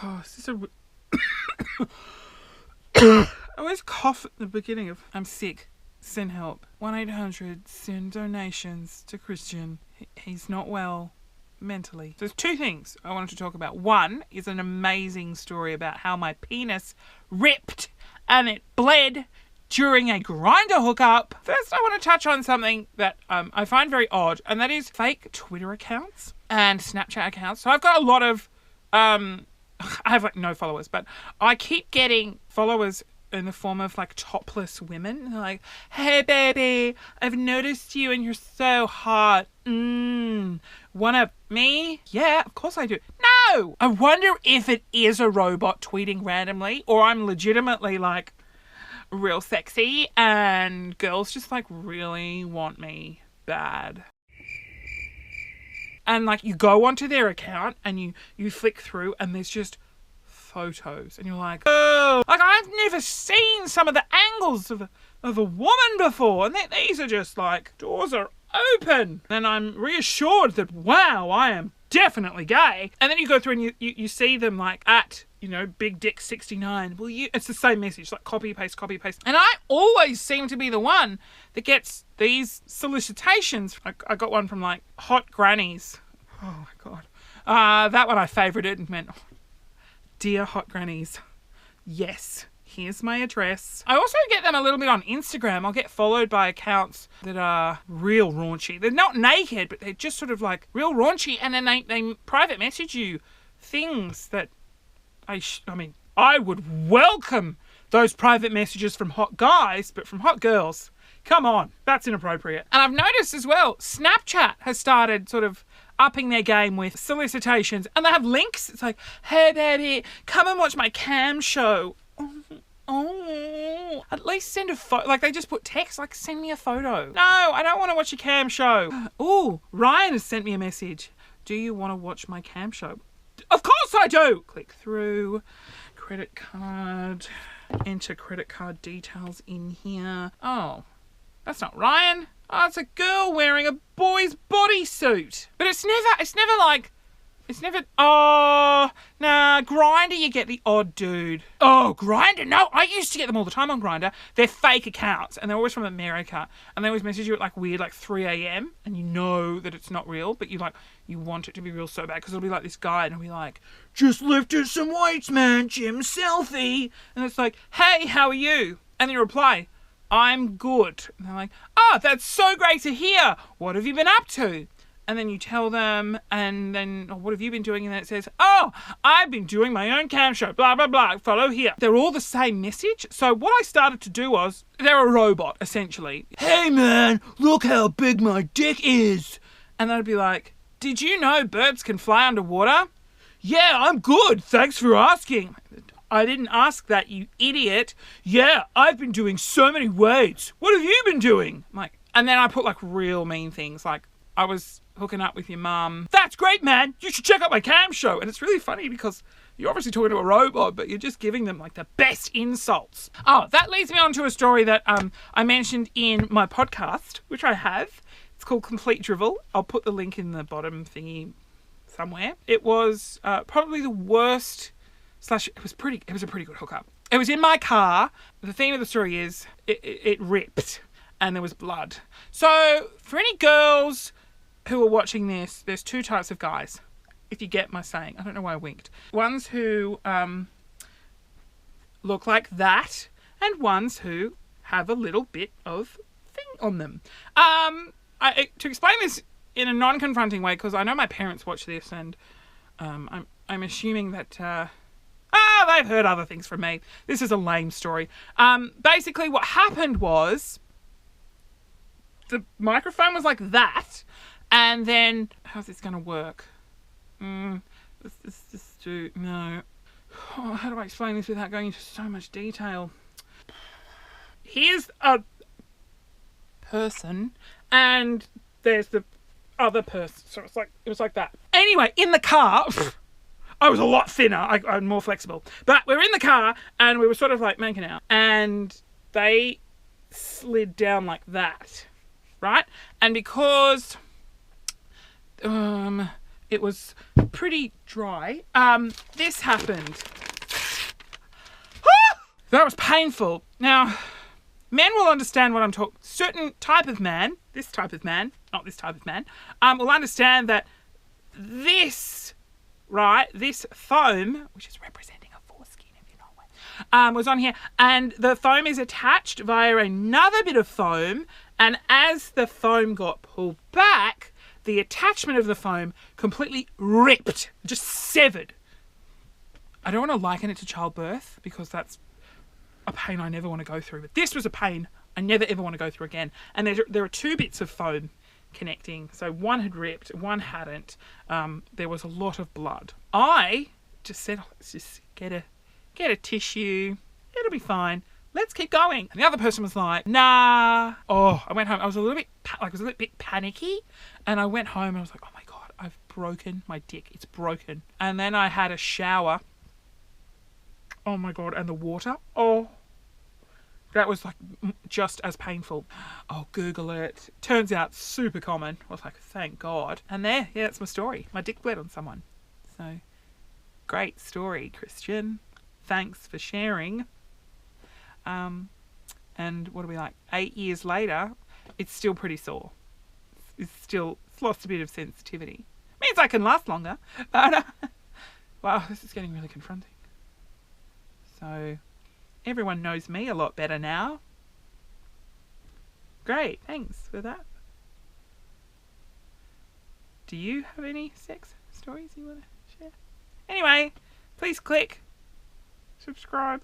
Oh, is this I always cough at the beginning of I'm sick. Send help. 1-800 send donations to Christian. He's not well mentally. There's two things I wanted to talk about. One is an amazing story about how my penis ripped and it bled during a Grindr hookup. First, I want to touch on something that I find very odd, and that is fake Twitter accounts and Snapchat accounts. So I've got a lot of I have like no followers, but I keep getting followers in the form of like topless women. They're like, hey baby, I've noticed you and you're so hot. Wanna me? Yeah, of course I do. No! I wonder if it is a robot tweeting randomly, or I'm legitimately like real sexy and girls just like really want me bad. And like you go onto their account and you flick through and there's just photos and you're like, oh, like I've never seen some of the angles of a woman before, and these are just like doors are open, and I'm reassured that wow, I am definitely gay. And then you go through and you see them like at Big Dick 69. Well, it's the same message, like copy paste. And I always seem to be the one that gets these solicitations. I got one from like Hot Grannies. Oh my God. That one I favorited and meant, dear Hot Grannies, yes, here's my address. I also get them a little bit on Instagram. I'll get followed by accounts that are real raunchy. They're not naked, but they're just sort of like real raunchy. And then they private message you things that I would welcome those private messages from hot guys, but from hot girls, come on, that's inappropriate. And I've noticed as well, Snapchat has started sort of upping their game with solicitations, and they have links. It's like, hey baby, come and watch my cam show. Oh, at least send a photo. Like they just put text, like send me a photo. No, I don't want to watch your cam show. Oh, Ryan has sent me a message. Do you want to watch my cam show? Of course I do. Click through, credit card, enter credit card details in here. Oh, that's not Ryan. Oh, it's a girl wearing a boy's bodysuit. But it's never, oh, nah, Grindr, you get the odd dude. Oh, Grindr, no, I used to get them all the time on Grindr. They're fake accounts, and they're always from America, and they always message you at like weird, like 3 a.m, and you know that it's not real, but you want it to be real so bad, because it'll be like this guy, and he'll be like, just lifted some weights, man, gym selfie. And it's like, hey, how are you? And then you reply, I'm good. And they're like, oh, that's so great to hear. What have you been up to? And then you tell them, and then, oh, what have you been doing? And then it says, oh, I've been doing my own cam show, blah, blah, blah, follow here. They're all the same message. So what I started to do was, they're a robot, essentially. Hey, man, look how big my dick is. And they'd be like, did you know birds can fly underwater? Yeah, I'm good. Thanks for asking. I didn't ask that, you idiot. Yeah, I've been doing so many weights. What have you been doing? I'm like, and then I put like real mean things, like I was hooking up with your mum. That's great, man. You should check out my cam show. And it's really funny because you're obviously talking to a robot, but you're just giving them like the best insults. Oh, that leads me on to a story that I mentioned in my podcast, which I have. It's called Complete Drivel. I'll put the link in the bottom thingy somewhere. It was probably the worst / it was a pretty good hookup. It was in my car. The theme of the story is it ripped and there was blood. So for any girls who are watching this, there's two types of guys, if you get my saying. I don't know why I winked. Ones who look like that, and ones who have a little bit of thing on them. To explain this in a non-confronting way, because I know my parents watch this, and I'm assuming that they've heard other things from me. This is a lame story. Basically, what happened was the microphone was like that. And then, how's this going to work? No. Oh, how do I explain this without going into so much detail? Here's a person, and there's the other person. So it was like that. Anyway, in the car, I was a lot thinner. I'm more flexible. But we're in the car, and we were sort of like making out. And they slid down like it It was pretty dry. This happened. That was painful. Now, men will understand what I'm talking. Certain type of man, this type of man, not this type of man, will understand that this, right, this foam, which is representing a foreskin if you're not aware, was on here, and the foam is attached via another bit of foam, and as the foam got pulled back, the attachment of the foam completely ripped, just severed. I don't want to liken it to childbirth because that's a pain I never want to go through. But this was a pain I never ever want to go through again. And there are two bits of foam connecting. So one had ripped, one hadn't. There was a lot of blood. I just said, oh, let's just get a tissue. It'll be fine. Let's keep going. And the other person was like, nah. Oh, I went home. I was a little bit panicky. And I went home and I was like, oh my God, I've broken my dick. It's broken. And then I had a shower. Oh my God. And the water. Oh, that was like just as painful. I'll Google it. Turns out super common. I was like, thank God. And there, yeah, that's my story. My dick bled on someone. So great story, Christian. Thanks for sharing. And what are we like? 8 years later, it's still pretty sore. It's lost a bit of sensitivity. Means I can last longer. But, wow, this is getting really confronting. So, everyone knows me a lot better now. Great, thanks for that. Do you have any sex stories you want to share? Anyway, please click subscribe.